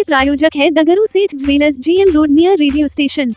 प्रायोजक है दगरू सेठ jewellers, GM road, near radio station.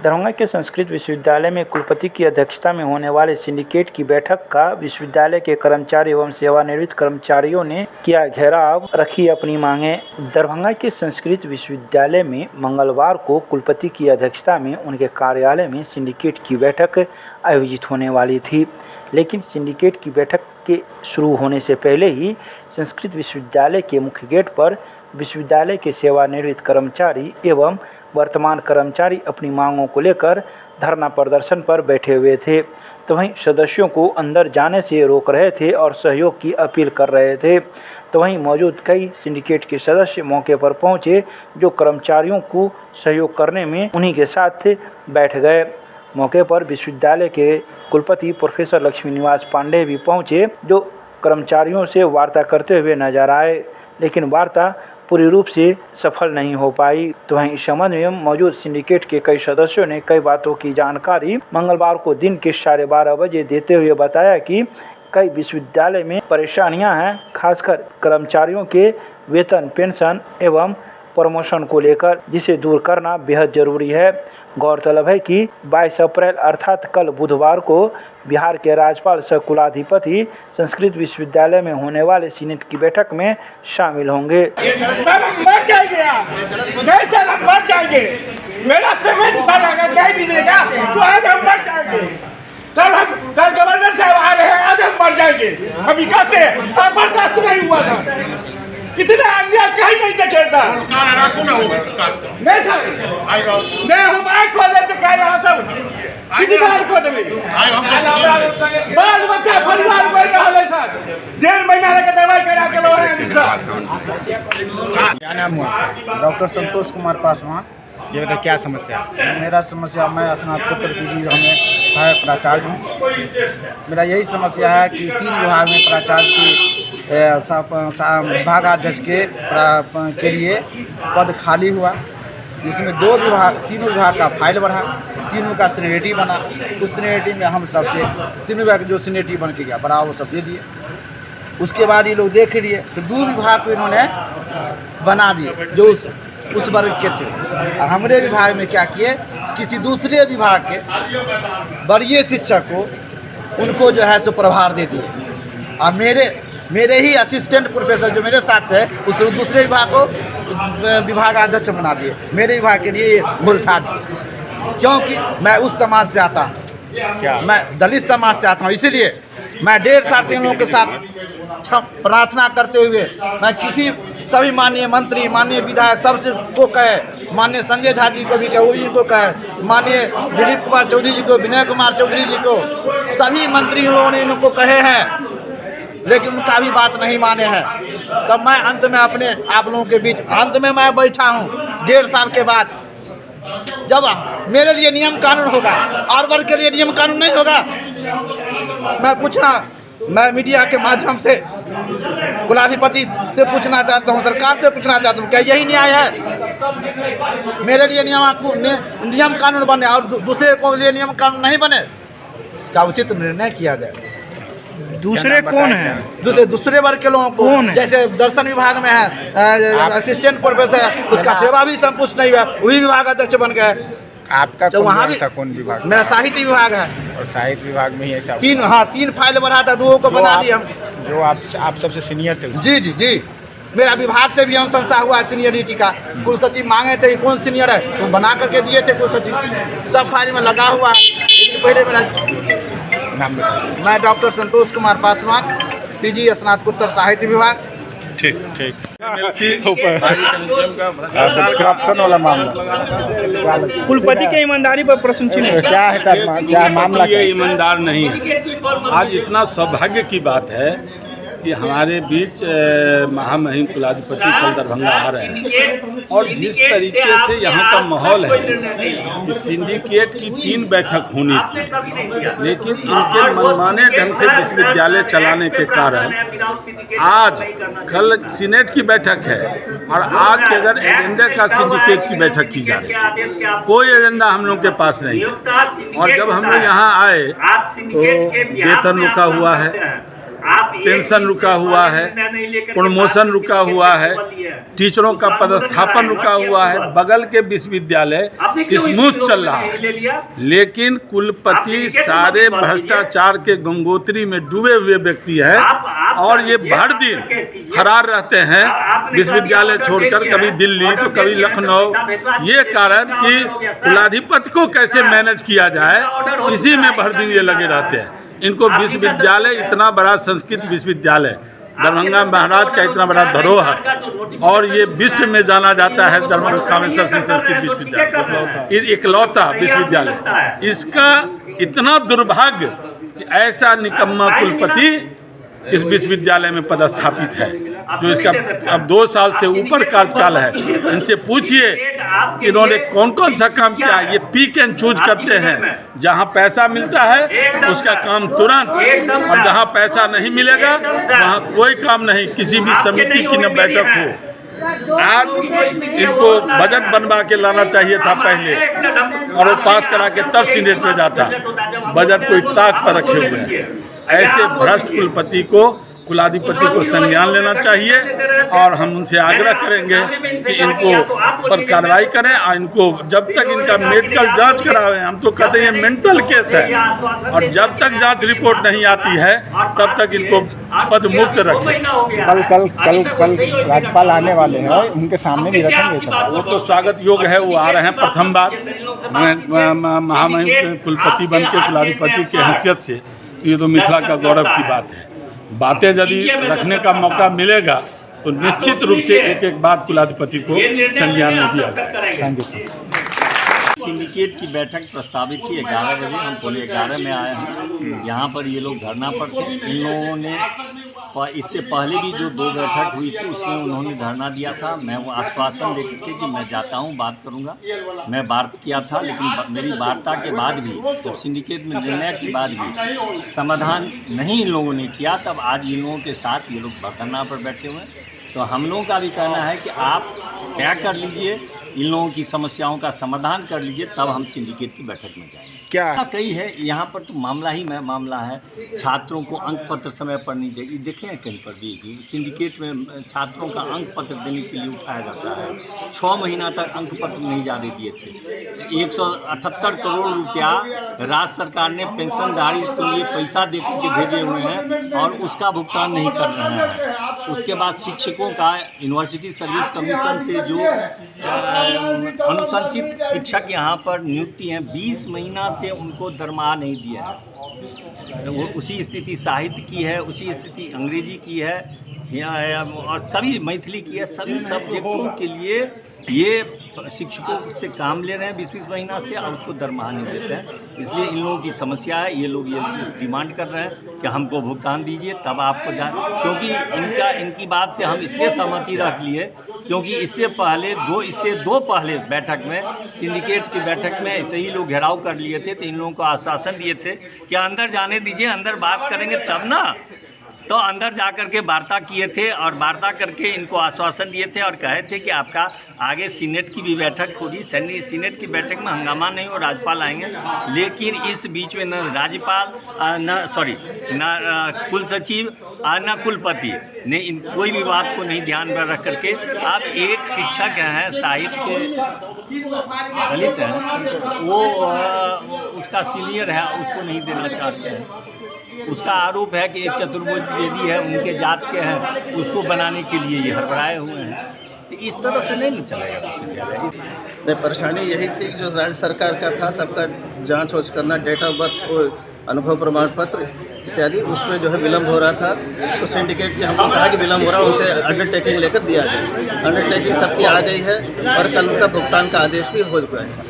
Darbhanga के संस्कृत विश्वविद्यालय में कुलपति की अध्यक्षता में होने वाले सिंडिकेट की बैठक का विश्वविद्यालय के कर्मचारी एवं सेवानिवृत्त कर्मचारियों ने किया घेराव, रखी अपनी मांगे। दरभंगा के संस्कृत विश्वविद्यालय में मंगलवार को कुलपति की अध्यक्षता में उनके कार्यालय में सिंडिकेट की बैठक आयोजित होने वाली थी, लेकिन सिंडिकेट की बैठक के शुरू होने से पहले ही संस्कृत विश्वविद्यालय के मुख्य गेट पर विश्वविद्यालय के सेवानिवृत्त कर्मचारी एवं वर्तमान कर्मचारी अपनी मांगों को लेकर धरना प्रदर्शन पर बैठे हुए थे, तो वहीं सदस्यों को अंदर जाने से रोक रहे थे और सहयोग की अपील कर रहे थे। तो वहीं मौजूद कई सिंडिकेट के सदस्य मौके पर पहुंचे, जो कर्मचारियों को सहयोग करने में उन्हीं के साथ बैठ गए। मौके पर विश्वविद्यालय के कुलपति प्रोफेसर लक्ष्मी निवास पांडे भी पहुंचे, जो कर्मचारियों से वार्ता करते हुए नजर आए, लेकिन वार्ता पूरी रूप से सफल नहीं हो पाई। तो वहीं इस संबंध में मौजूद सिंडिकेट के कई सदस्यों ने कई बातों की जानकारी मंगलवार को दिन के 12:30 बजे देते हुए बताया कि कई विश्वविद्यालय में परेशानियां हैं, खासकर कर्मचारियों के वेतन, पेंशन एवं प्रमोशन को लेकर, जिसे दूर करना बेहद जरूरी है। गौरतलब है कि 22 अप्रैल अर्थात कल बुधवार को बिहार के राज्यपाल सह कुलाधिपति संस्कृत विश्वविद्यालय में होने वाले सीनेट की बैठक में शामिल होंगे। सर हम मर जाएंगे यार, नहीं सर हम मर जाएंगे, मेरा पेमेंट सर अगर नहीं दीजिएगा तो आज हम मर जाएंगे। कल गवर्नर साहब आ रहे हैं, आज हम मर जाएंगे। अभी कहते हैं बर्दाश्त नहीं हुआ सर, इतना अन्याय कहीं नहीं देखे सर। नहीं सर, नहीं हम आँख खोले तो कह रहे सब कितना आँख खोले, बाल बच्चा परिवार बैठ रहा है सर, 1.5 महीना लगे दवाई करा के लो है सर। क्या नाम हुआ? डॉक्टर संतोष कुमार पासवान। ये बताइए क्या समस्या? मेरा समस्या, मैं स्नातकोत्तर PG में सहायक प्राचार्य हूँ। मेरा यही समस्या है कि 3 विभाग में प्राचार्य की विभागाध्यक्ष के लिए पद खाली हुआ, जिसमें 3 विभाग का फाइल बढ़ा, तीनों का सीनियरिटी बना। उस सीनियरिटी में हम सबसे 3 विभाग जो सीनियरिटी बन के गया बड़ा वो सब दे दिए। उसके बाद ये लोग देख लिए तो 2 विभाग को इन्होंने बना दिए जो उस वर्ग के थे। और हमारे विभाग में क्या किए, किसी दूसरे विभाग के वरीय शिक्षक को उनको जो है सो प्रभार दे दिए। और मेरे ही असिस्टेंट प्रोफेसर जो मेरे साथ है उस दूसरे विभाग को विभागाध्यक्ष बना दिए। मेरे विभाग के लिए भूल उठा दिए, क्योंकि मैं उस समाज से आता हूँ, मैं दलित समाज से आता हूँ। इसीलिए मैं 1.5 साल से इन लोगों के साथ प्रार्थना करते हुए मैं सभी माननीय मंत्री, माननीय विधायक सबसे को कहे, माननीय संजय झा जी को भी कहे, वो भी इनको कहे, माननीय दिलीप कुमार चौधरी जी को, विनय कुमार चौधरी जी को, सभी मंत्री लोगों ने इनको कहे हैं, लेकिन उनका भी बात नहीं माने हैं। तब मैं अंत में अपने आप लोगों के बीच मैं बैठा हूँ 1.5 साल के बाद। जब मेरे लिए नियम कानून होगा और वर्ग के लिए नियम कानून नहीं होगा, मैं मीडिया के माध्यम से कुलाधिपति से पूछना चाहता हूँ, सरकार से पूछना चाहता हूँ, क्या यही न्याय है? मेरे लिए नियम कानून बने और दूसरे को लिए नियम कानून नहीं बने, इसका उचित निर्णय किया जाए। दूसरे कौन है? दूसरे वर्ग के लोगों को, जैसे दर्शन विभाग में है असिस्टेंट प्रोफेसर, उसका सेवा भी संपुष्ट नहीं हुआ, वही विभाग अध्यक्ष बन गए। आपका तो वहाँ भी कौन विभाग? मेरा साहित्य विभाग है। और साहित्य विभाग में ही ऐसा 3 फाइल बढ़ा था, 2 को बना दिए हम। जो आप सबसे सीनियर थे? जी, मेरा विभाग से भी अनुशंसा हुआ सीनियरिटी का। कुल सचिव मांगे थे कौन सीनियर है, तो बना करके दिए थे कुल सचिव, सब फाइल में लगा हुआ है। लेकिन पहले मेरा नाम बताइए। मैं डॉक्टर संतोष कुमार पासवान, PG स्नातकोत्तर साहित्य विभाग। ठीक करप्शन वाला मामला, कुलपति के ईमानदारी पर प्रश्न चिन्ह क्या है सर? क्या मामला? ये ईमानदार नहीं है। आज इतना सौभाग्य की बात है कि हमारे बीच महामहिम कुलाधिपति कल दरभंगा आ रहे हैं, और जिस तरीके से यहाँ का माहौल है कि सिंडिकेट की 3 बैठक होनी थी, लेकिन इनके मनमाने ढंग से विश्वविद्यालय चलाने के कारण आज कल सीनेट की बैठक है और आज के अगर एजेंडा का सिंडिकेट की बैठक की जा रही है, कोई एजेंडा हम लोग के पास नहीं है। और जब हम लोग यहाँ आए तो वेतन रुका हुआ है, पेंशन रुका हुआ है, प्रमोशन रुका हुआ है, टीचरों का पदस्थापन रुका हुआ है, बगल के विश्वविद्यालय स्मूथ चल रहा है, लेकिन कुलपति सारे भ्रष्टाचार के गंगोत्री में डूबे हुए व्यक्ति है और ये भर दिन फरार रहते हैं विश्वविद्यालय छोड़कर, कभी दिल्ली तो कभी लखनऊ। ये कारण कि कुलाधिपति को कैसे मैनेज किया जाए, इसी में भर दिन ये लगे रहते हैं। इनको विश्वविद्यालय, इतना बड़ा संस्कृत विश्वविद्यालय दरभंगा महाराज का इतना बड़ा धरोहर, और ये विश्व में जाना जाता है दरभंगा कामेश्वर सिंह संस्कृत विश्वविद्यालय, इकलौता विश्वविद्यालय। इसका इतना दुर्भाग्य कि ऐसा निकम्मा कुलपति इस विश्वविद्यालय में पदस्थापित है, जो इसका अब 2 साल से ऊपर कार्यकाल है। इनसे पूछिए इन्होंने कौन कौन सा काम किया। ये पिक एंड चूज करते हैं, जहां पैसा मिलता है उसका काम तुरंत, और जहां पैसा नहीं मिलेगा वहां कोई काम नहीं, किसी भी समिति की न बैठक हो। आज इनको बजट बनवा के लाना चाहिए था पहले, और वो पास करा के तब सीनेट में जाता। बजट को ताक पर रखे हुए हैं। ऐसे भ्रष्ट कुलपति को, कुलाधिपति को संज्ञान लेना चाहिए, और हम उनसे आग्रह करेंगे कि इनको पर कार्रवाई करें, और इनको जब तक इनका मेडिकल जांच करावें। हम तो कहते हैं मेंटल केस है, और जब तक जांच रिपोर्ट नहीं आती है तब तक इनको पद मुक्त रखें। कल राज्यपाल आने वाले हैं, उनके सामने भी रखेंगे सर। वो तो स्वागत योग्य है, वो आ रहे हैं प्रथम बार महामहिम कुलपति बन के कुलाधिपति की हैसियत से। ये तो मिथिला का गौरव की बात है। बातें यदि रखने का मौका मिलेगा तो निश्चित रूप से एक एक बात कुलाधिपति को संज्ञान में दिया जाएगा। सिंडिकेट की बैठक प्रस्तावित थी 11 बजे, हम 11:15 में आए हैं। यहाँ पर ये लोग धरना पर थे। इन लोगों ने इससे पहले भी जो 2 बैठक हुई थी उसमें उन्होंने धरना दिया था। मैं वो आश्वासन दे के कि मैं जाता हूँ, बात करूँगा। मैं बात किया था, लेकिन मेरी वार्ता के बाद भी, जब सिंडिकेट में निर्णय के बाद भी समाधान नहीं इन लोगों ने किया, तब आज इन लोगों के साथ ये लोग धरना पर बैठे हुए हैं। तो हम लोगों का भी कहना है कि आप तय कर लीजिए, इन लोगों की समस्याओं का समाधान कर लीजिए, तब हम सिंडिकेट की बैठक में जाएंगे। क्या कई है यहाँ पर तो मामला है छात्रों को अंक पत्र समय पर नहीं दे। देखें कहीं पर भी सिंडिकेट में छात्रों का अंक पत्र देने के लिए उठाया जाता है। 6 महीना तक अंक पत्र नहीं जाने दिए थे। 178 करोड़ रुपया राज्य सरकार ने पेंशनधारी के लिए पैसा दे के भेजे हुए हैं, और उसका भुगतान नहीं कर रहे हैं। उसके बाद शिक्षकों का यूनिवर्सिटी सर्विस कमीशन से जो अनुशंसित शिक्षक यहाँ पर नियुक्ति हैं, 20 महीना से उनको दरमाहा नहीं दिया है। वो उसी स्थिति साहित्य की है, उसी स्थिति अंग्रेजी की है, और सभी मैथिली की है। सभी सब्जेक्टों के लिए ये शिक्षकों से काम ले रहे हैं 20-20 महीना से, और उसको दरमाहा नहीं देते हैं। इसलिए इन लोगों की समस्या है। ये लोग ये डिमांड कर रहे हैं कि हमको भुगतान दीजिए, तब आपको क्योंकि इनकी बात से हम इसलिए सहमति रख लिए क्योंकि इससे दो पहले बैठक में, सिंडिकेट की बैठक में ऐसे ही लोग घेराव कर लिए थे। तो इन लोगों को आश्वासन दिए थे कि अंदर जाने दीजिए, अंदर बात करेंगे तब ना। तो अंदर जाकर के वार्ता किए थे, और वार्ता करके इनको आश्वासन दिए थे, और कहे थे कि आपका आगे सीनेट की भी बैठक होगी। सीनेट की बैठक में हंगामा नहीं हो, राज्यपाल आएंगे। लेकिन इस बीच में न राज्यपाल न कुल सचिव न कुलपति ने कोई भी बात को नहीं ध्यान में रख करके, अब एक शिक्षक हैं साहित्य के, दलित हैं, वो उसका सीनियर है, उसको नहीं देना चाहते हैं। उसका आरोप है कि एक चतुर्भुज बेदी है, उनके जात के हैं, उसको बनाने के लिए ये हड़बड़ाए हुए हैं। तो इस तरह से नहीं चलेगा विश्वविद्यालय। परेशानी यही थी कि जो राज्य सरकार का था, सबका जांच वाँच करना, डेट ऑफ बर्थ और अनुभव प्रमाण पत्र इत्यादि, उसमें जो है विलम्ब हो रहा था। तो सिंडिकेट की हमको कहा कि विलम्ब हो रहा है, उनसे अंडरटेकिंग लेकर दिया जाए। अंडरटेकिंग सबकी आ गई है, और कल उनका भुगतान का आदेश भी हो गया है।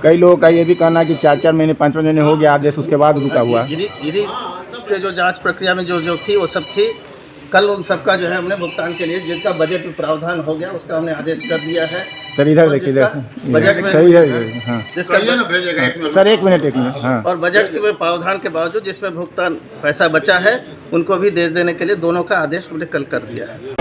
कई लोगों का ये भी कहना कि 4-4 महीने 5-5 महीने हो गया आदेश, उसके बाद रुका हुआ। गिरी के जो जांच प्रक्रिया में जो थी वो सब थी। कल उन सबका जो है हमने भुगतान के लिए, जिनका बजट में प्रावधान हो गया, उसका हमने आदेश कर दिया है। सर इधर देखिए, बजट में सही है। हाँ सर, एक मिनट। हाँ, और बजट के प्रावधान के बावजूद जिसमें भुगतान पैसा बचा है, उनको भी दे देने के लिए दोनों का आदेश हमने कल कर दिया है।